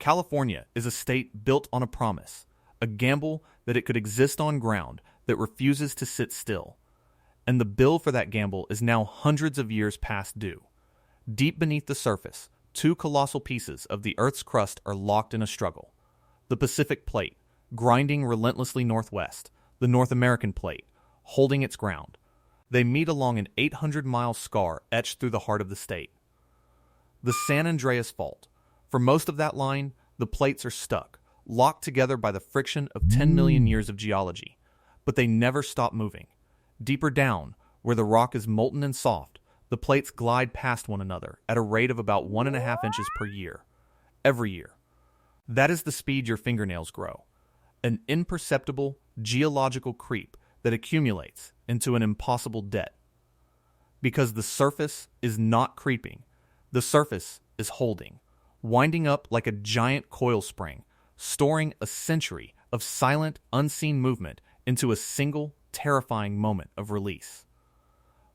California is a state built on a promise, a gamble that it could exist on ground that refuses to sit still. And the bill for that gamble is now hundreds of years past due. Deep beneath the surface, two colossal pieces of the Earth's crust are locked in a struggle. The Pacific Plate, grinding relentlessly northwest, the North American Plate, holding its ground. They meet along an 800-mile scar etched through the heart of the state. The San Andreas Fault. For most of that line, the plates are stuck, locked together by the friction of 10 million years of geology. But they never stop moving. Deeper down, where the rock is molten and soft, the plates glide past one another at a rate of about 1.5 inches per year. Every year. That is the speed your fingernails grow. An imperceptible geological creep that accumulates into an impossible debt. Because the surface is not creeping, the surface is holding, winding up like a giant coil spring, storing a century of silent, unseen movement into a single, terrifying moment of release.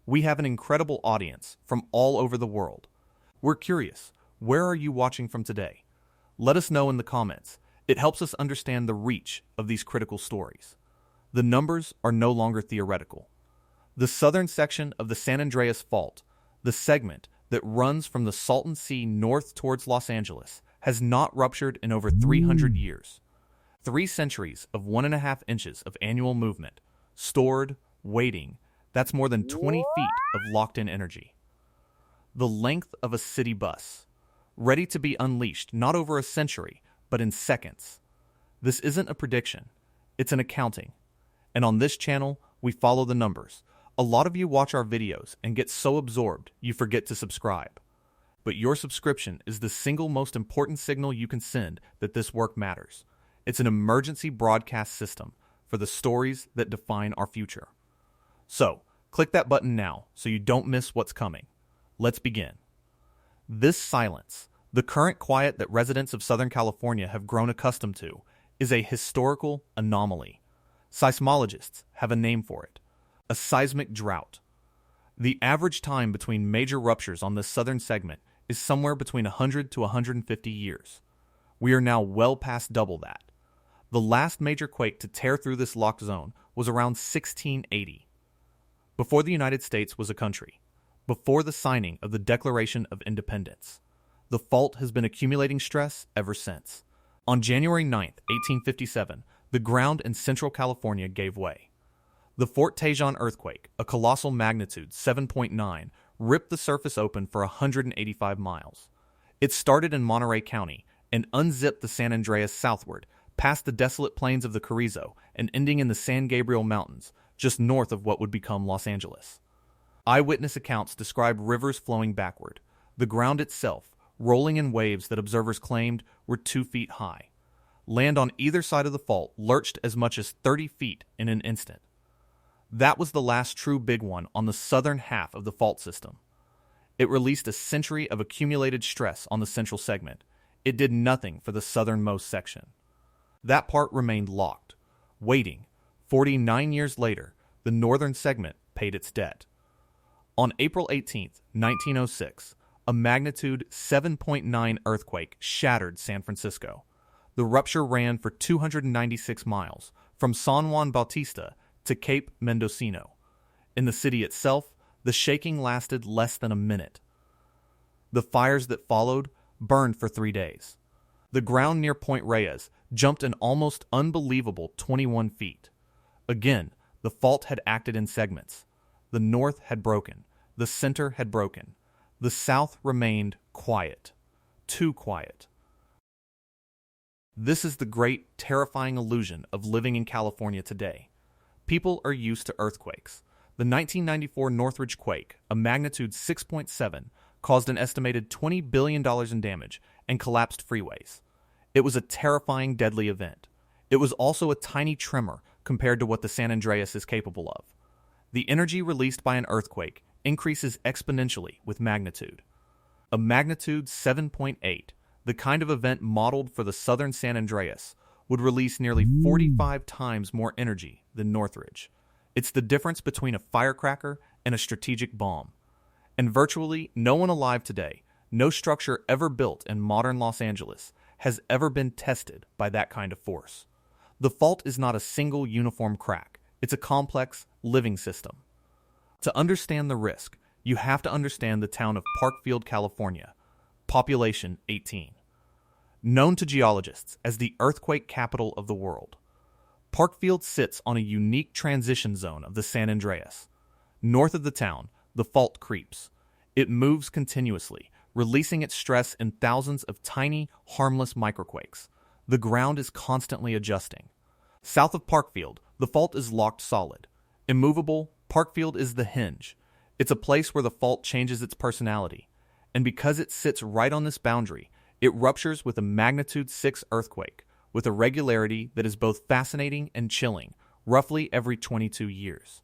We have an incredible audience from all over the world. We're curious, where are you watching from today? Let us know in the comments. It helps us understand the reach of these critical stories. The numbers are no longer theoretical. The southern section of the San Andreas Fault, the segment that runs from the Salton Sea north towards Los Angeles, has not ruptured in over 300 years. 3 centuries of 1.5 inches of annual movement, stored, waiting, that's more than 20 feet of locked-in energy. The length of a city bus, ready to be unleashed not over a century, but in seconds. This isn't a prediction, it's an accounting. And on this channel, we follow the numbers. A lot of you watch our videos and get so absorbed you forget to subscribe. But your subscription is the single most important signal you can send that this work matters. It's an emergency broadcast system for the stories that define our future. So, click that button now so you don't miss what's coming. Let's begin. This silence, the current quiet that residents of Southern California have grown accustomed to, is a historical anomaly. Seismologists have a name for it: a seismic drought. The average time between major ruptures on this southern segment is somewhere between 100 to 150 years. We are now well past double that. The last major quake to tear through this locked zone was around 1680. Before the United States was a country, before the signing of the Declaration of Independence, the fault has been accumulating stress ever since. On January 9, 1857, the ground in Central California gave way. The Fort Tejon earthquake, a colossal magnitude 7.9, ripped the surface open for 185 miles. It started in Monterey County and unzipped the San Andreas southward, past the desolate plains of the Carrizo and ending in the San Gabriel Mountains, just north of what would become Los Angeles. Eyewitness accounts describe rivers flowing backward, the ground itself rolling in waves that observers claimed were 2 feet high. Land on either side of the fault lurched as much as 30 feet in an instant. That was the last true big one on the southern half of the fault system. It released a century of accumulated stress on the central segment. It did nothing for the southernmost section. That part remained locked, waiting. 49 years later, the northern segment paid its debt. On April 18, 1906, a magnitude 7.9 earthquake shattered San Francisco. The rupture ran for 296 miles, from San Juan Bautista to Cape Mendocino. In the city itself, the shaking lasted less than a minute. The fires that followed burned for 3 days. The ground near Point Reyes jumped an almost unbelievable 21 feet. Again, the fault had acted in segments. The north had broken. The center had broken. The south remained quiet. Too quiet. This is the great, terrifying illusion of living in California today. People are used to earthquakes. The 1994 Northridge quake, a magnitude 6.7, caused an estimated $20 billion in damage and collapsed freeways. It was a terrifying, deadly event. It was also a tiny tremor compared to what the San Andreas is capable of. The energy released by an earthquake increases exponentially with magnitude. A magnitude 7.8, the kind of event modeled for the southern San Andreas, would release nearly 45 times more energy than Northridge. It's the difference between a firecracker and a strategic bomb. And virtually no one alive today, no structure ever built in modern Los Angeles, has ever been tested by that kind of force. The fault is not a single uniform crack. It's a complex, living system. To understand the risk, you have to understand the town of Parkfield, California, population 18. Known to geologists as the earthquake capital of the world, Parkfield sits on a unique transition zone of the San Andreas. North of the town, the fault creeps. It moves continuously, releasing its stress in thousands of tiny, harmless microquakes. The ground is constantly adjusting. South of Parkfield, the fault is locked solid. Immovable, Parkfield is the hinge. It's a place where the fault changes its personality. And because it sits right on this boundary, it ruptures with a magnitude 6 earthquake, with a regularity that is both fascinating and chilling, roughly every 22 years.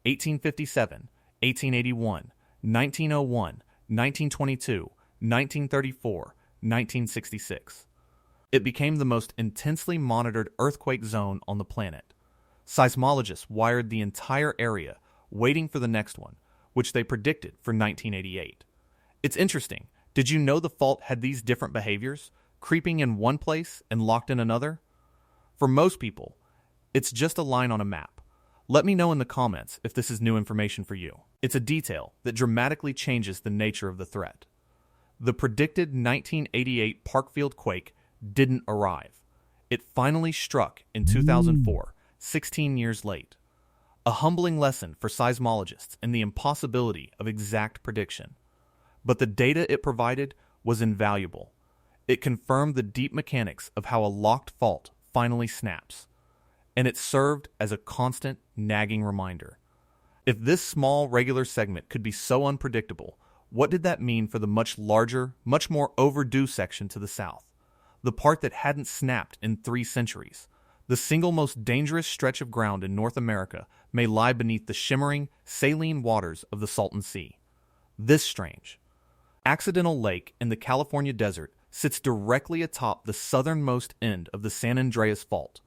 1857, 1881, 1901, 1922, 1934, 1966. It became the most intensely monitored earthquake zone on the planet. Seismologists wired the entire area, waiting for the next one, which they predicted for 1988. It's interesting. Did you know the fault had these different behaviors, creeping in one place and locked in another? For most people, it's just a line on a map. Let me know in the comments if this is new information for you. It's a detail that dramatically changes the nature of the threat. The predicted 1988 Parkfield quake didn't arrive. It finally struck in 2004, 16 years late. A humbling lesson for seismologists in the impossibility of exact prediction. But the data it provided was invaluable. It confirmed the deep mechanics of how a locked fault finally snaps. And it served as a constant, nagging reminder. If this small, regular segment could be so unpredictable, what did that mean for the much larger, much more overdue section to the south? The part that hadn't snapped in 3 centuries. The single most dangerous stretch of ground in North America may lie beneath the shimmering, saline waters of the Salton Sea. This strange, accidental lake in the California desert sits directly atop the southernmost end of the San Andreas Fault.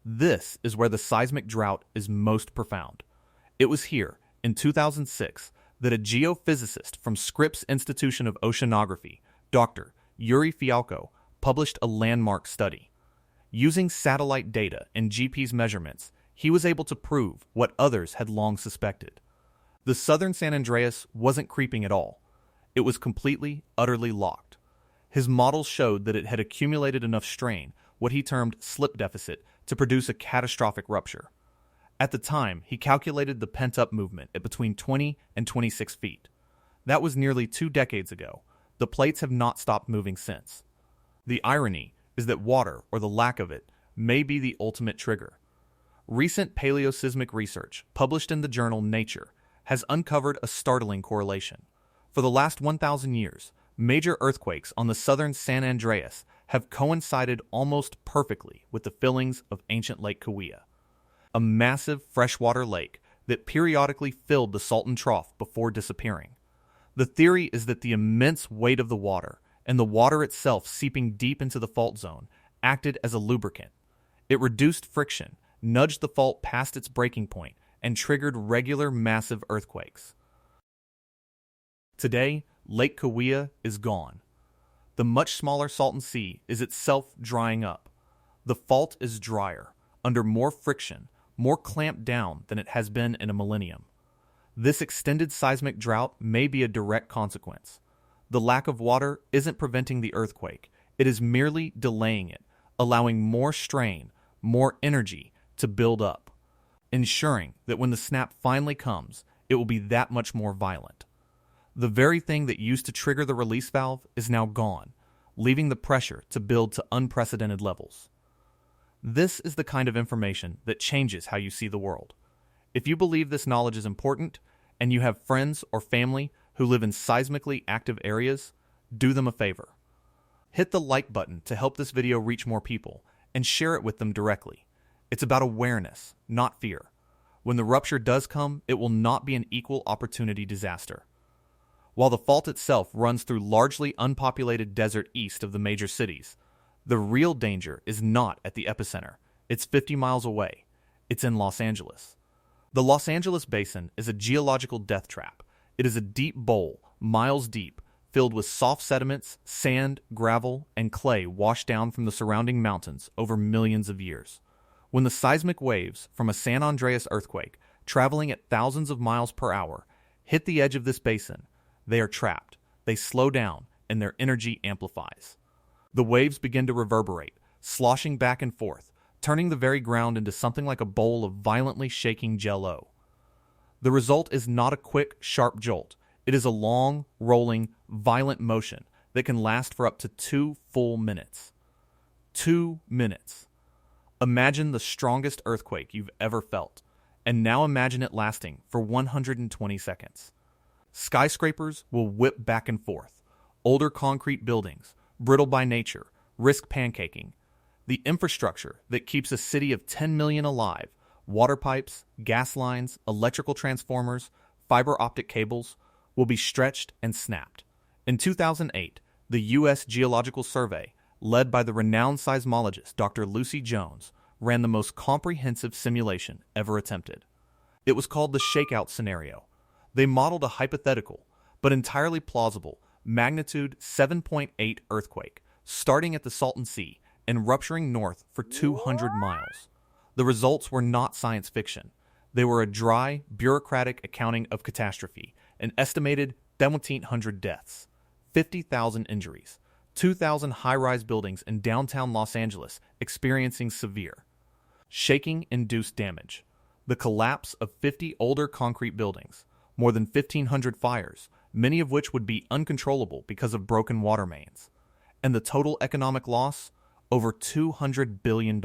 This is where the seismic drought is most profound. It was here, in 2006, that a geophysicist from Scripps Institution of Oceanography, Dr. Yuri Fialko, published a landmark study. Using satellite data and GPS measurements, he was able to prove what others had long suspected. The southern San Andreas wasn't creeping at all. It was completely, utterly locked. His models showed that it had accumulated enough strain, what he termed slip deficit, to produce a catastrophic rupture. At the time, he calculated the pent-up movement at between 20 and 26 feet. That was nearly 2 decades ago. The plates have not stopped moving since. The irony is that water, or the lack of it, may be the ultimate trigger. Recent paleoseismic research, published in the journal Nature, has uncovered a startling correlation. For the last 1,000 years, major earthquakes on the southern San Andreas have coincided almost perfectly with the fillings of ancient Lake Cahuilla, a massive freshwater lake that periodically filled the Salton Trough before disappearing. The theory is that the immense weight of the water, and the water itself seeping deep into the fault zone, acted as a lubricant. It reduced friction, nudged the fault past its breaking point, and triggered regular massive earthquakes. Today, Lake Cahuilla is gone. The much smaller Salton Sea is itself drying up. The fault is drier, under more friction, more clamped down than it has been in a millennium. This extended seismic drought may be a direct consequence. The lack of water isn't preventing the earthquake, it is merely delaying it, allowing more strain, more energy to build up, ensuring that when the snap finally comes, it will be that much more violent. The very thing that used to trigger the release valve is now gone, leaving the pressure to build to unprecedented levels. This is the kind of information that changes how you see the world. If you believe this knowledge is important, and you have friends or family who live in seismically active areas, do them a favor. Hit the like button to help this video reach more people, and share it with them directly. It's about awareness, not fear. When the rupture does come, it will not be an equal opportunity disaster. While the fault itself runs through largely unpopulated desert east of the major cities, the real danger is not at the epicenter. It's 50 miles away. It's in Los Angeles. The Los Angeles basin is a geological death trap. It is a deep bowl, miles deep, filled with soft sediments, sand, gravel, and clay washed down from the surrounding mountains over millions of years. When the seismic waves from a San Andreas earthquake, traveling at thousands of miles per hour, hit the edge of this basin, they are trapped, they slow down, and their energy amplifies. The waves begin to reverberate, sloshing back and forth, turning the very ground into something like a bowl of violently shaking jello. The result is not a quick, sharp jolt. It is a long, rolling, violent motion that can last for up to 2 full minutes. 2 minutes. Imagine the strongest earthquake you've ever felt, and now imagine it lasting for 120 seconds. Skyscrapers will whip back and forth. Older concrete buildings, brittle by nature, risk pancaking. The infrastructure that keeps a city of 10 million alive, water pipes, gas lines, electrical transformers, fiber optic cables, will be stretched and snapped. In 2008, the U.S. Geological Survey, led by the renowned seismologist Dr. Lucy Jones, ran the most comprehensive simulation ever attempted. It was called the shakeout scenario. They modeled a hypothetical, but entirely plausible, magnitude 7.8 earthquake, starting at the Salton Sea and rupturing north for 200 miles. The results were not science fiction. They were a dry, bureaucratic accounting of catastrophe, an estimated 1,700 deaths, 50,000 injuries, 2,000 high-rise buildings in downtown Los Angeles experiencing severe shaking-induced damage, the collapse of 50 older concrete buildings, more than 1,500 fires, many of which would be uncontrollable because of broken water mains, and the total economic loss, over $200 billion.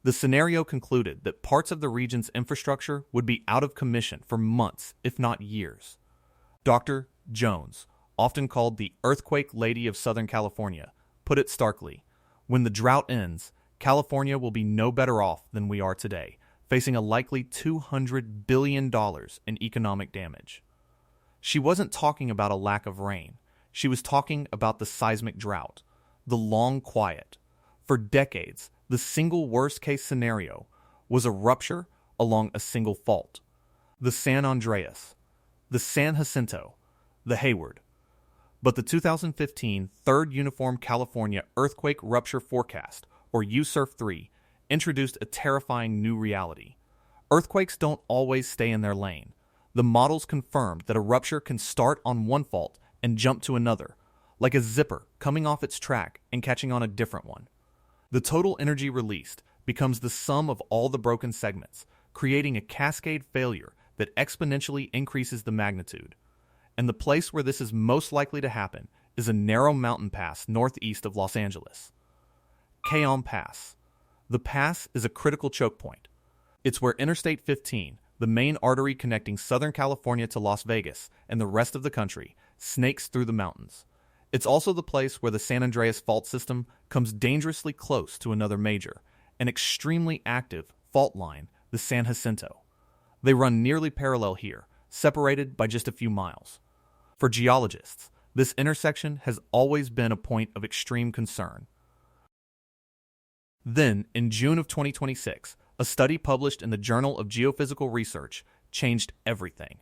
The scenario concluded that parts of the region's infrastructure would be out of commission for months, if not years. Dr. Jones, often called the Earthquake Lady of Southern California, put it starkly, when the drought ends, California will be no better off than we are today, facing a likely $200 billion in economic damage. She wasn't talking about a lack of rain. She was talking about the seismic drought, the long quiet. For decades, the single worst-case scenario was a rupture along a single fault. The San Andreas, the San Jacinto, the Hayward. But the 2015 Third Uniform California Earthquake Rupture Forecast, or USURF-3, introduced a terrifying new reality. Earthquakes don't always stay in their lane. The models confirmed that a rupture can start on one fault and jump to another, like a zipper coming off its track and catching on a different one. The total energy released becomes the sum of all the broken segments, creating a cascade failure that exponentially increases the magnitude. And the place where this is most likely to happen is a narrow mountain pass northeast of Los Angeles. Cajon Pass. The pass is a critical choke point. It's where Interstate 15, the main artery connecting Southern California to Las Vegas and the rest of the country, snakes through the mountains. It's also the place where the San Andreas Fault system comes dangerously close to another major, an extremely active fault line, the San Jacinto. They run nearly parallel here, separated by just a few miles. For geologists, this intersection has always been a point of extreme concern. Then, in June of 2026, a study published in the Journal of Geophysical Research changed everything.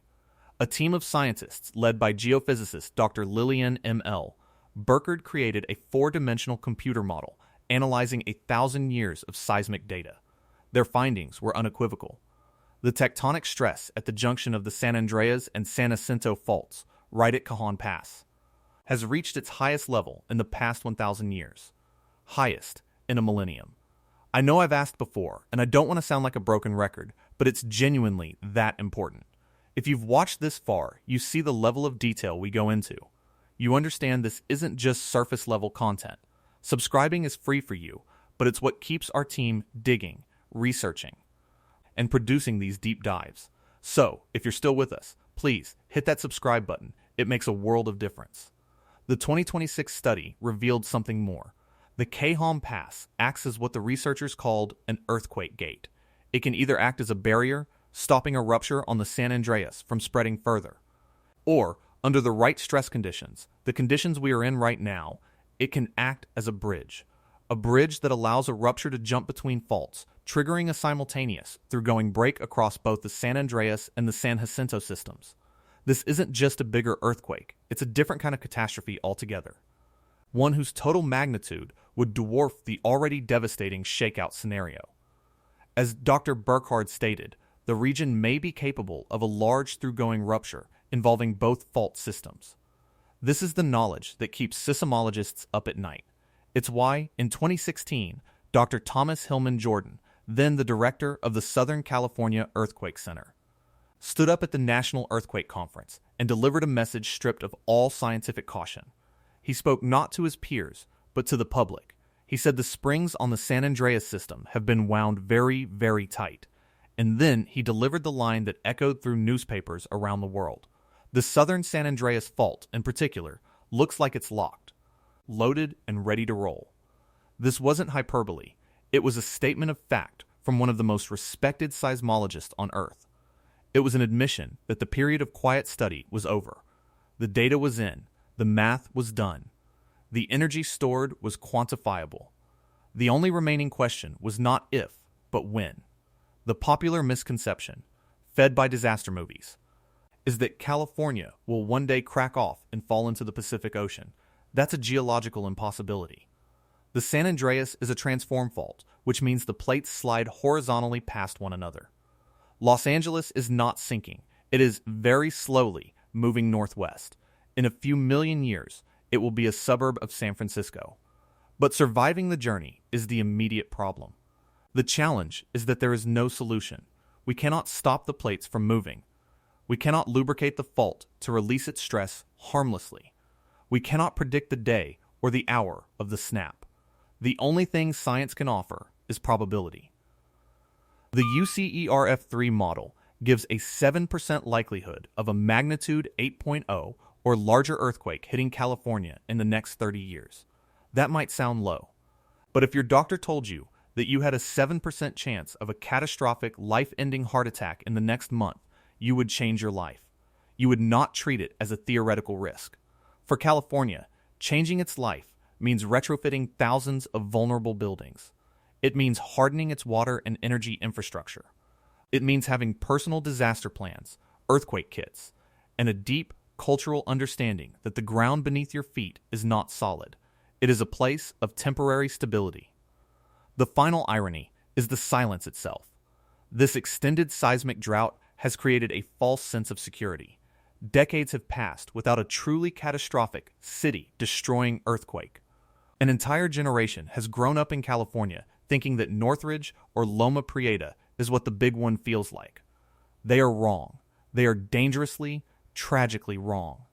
A team of scientists led by geophysicist Dr. Lillian M.L. Burkard created a 4-dimensional computer model analyzing 1,000 years of seismic data. Their findings were unequivocal. The tectonic stress at the junction of the San Andreas and San Jacinto faults, right at Cajon Pass, has reached its highest level in the past 1,000 years. Highest in a millennium. I know I've asked before, and I don't want to sound like a broken record, but it's genuinely that important. If you've watched this far, you see the level of detail we go into. You understand this isn't just surface-level content. Subscribing is free for you, but it's what keeps our team digging, researching, and producing these deep dives. So, if you're still with us, please hit that subscribe button. It makes a world of difference. The 2026 study revealed something more. The Cajon Pass acts as what the researchers called an earthquake gate. It can either act as a barrier, stopping a rupture on the San Andreas from spreading further, or, under the right stress conditions, the conditions we are in right now, it can act as a bridge that allows a rupture to jump between faults, triggering a simultaneous through-going break across both the San Andreas and the San Jacinto systems. This isn't just a bigger earthquake, it's a different kind of catastrophe altogether. One whose total magnitude would dwarf the already devastating shakeout scenario. As Dr. Burkhardt stated, the region may be capable of a large through-going rupture involving both fault systems. This is the knowledge that keeps seismologists up at night. It's why, in 2016, Dr. Thomas Hillman Jordan, then the director of the Southern California Earthquake Center, stood up at the National Earthquake Conference and delivered a message stripped of all scientific caution. He spoke not to his peers, but to the public. He said the springs on the San Andreas system have been wound very, very tight. And then he delivered the line that echoed through newspapers around the world. The southern San Andreas Fault, in particular, looks like it's locked, loaded, and ready to roll. This wasn't hyperbole. It was a statement of fact from one of the most respected seismologists on Earth. It was an admission that the period of quiet study was over. The data was in. The math was done. The energy stored was quantifiable. The only remaining question was not if, but when. The popular misconception, fed by disaster movies, is that California will one day crack off and fall into the Pacific Ocean. That's a geological impossibility. The San Andreas is a transform fault, which means the plates slide horizontally past one another. Los Angeles is not sinking. It is very slowly moving northwest. In a few million years, it will be a suburb of San Francisco. But surviving the journey is the immediate problem. The challenge is that there is no solution. We cannot stop the plates from moving. We cannot lubricate the fault to release its stress harmlessly. We cannot predict the day or the hour of the snap. The only thing science can offer is probability. The UCERF3 model gives a 7% likelihood of a magnitude 8.0 or larger earthquake hitting California in the next 30 years. That might sound low, but if your doctor told you that you had a 7% chance of a catastrophic, life-ending heart attack in the next month, you would change your life. You would not treat it as a theoretical risk. For California, changing its life means retrofitting thousands of vulnerable buildings. It means hardening its water and energy infrastructure. It means having personal disaster plans, earthquake kits, and a deep cultural understanding that the ground beneath your feet is not solid. It is a place of temporary stability. The final irony is the silence itself. This extended seismic drought has created a false sense of security. Decades have passed without a truly catastrophic, city-destroying earthquake. An entire generation has grown up in California thinking that Northridge or Loma Prieta is what the big one feels like. They are wrong. They are dangerously, tragically wrong.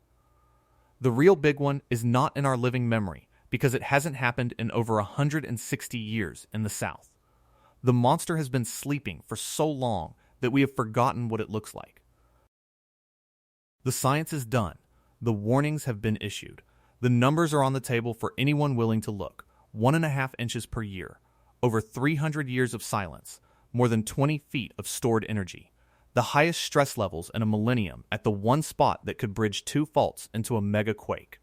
The real big one is not in our living memory because it hasn't happened in over 160 years in the South. The monster has been sleeping for so long that we have forgotten what it looks like. The science is done. The warnings have been issued. The numbers are on the table for anyone willing to look. 1.5 inches per year. Over 300 years of silence. More than 20 feet of stored energy. The highest stress levels in a millennium at the one spot that could bridge two faults into a mega quake.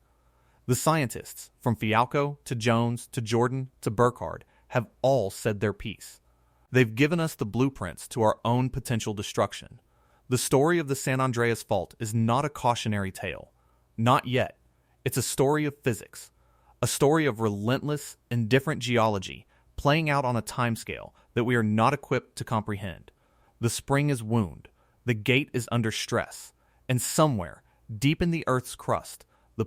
The scientists, from Fialco to Jones to Jordan to Burkhardt, have all said their piece. They've given us the blueprints to our own potential destruction. The story of the San Andreas Fault is not a cautionary tale. Not yet. It's a story of physics. A story of relentless, indifferent geology playing out on a timescale that we are not equipped to comprehend. The spring is wound. The gate is under stress. And somewhere, deep in the Earth's crust, the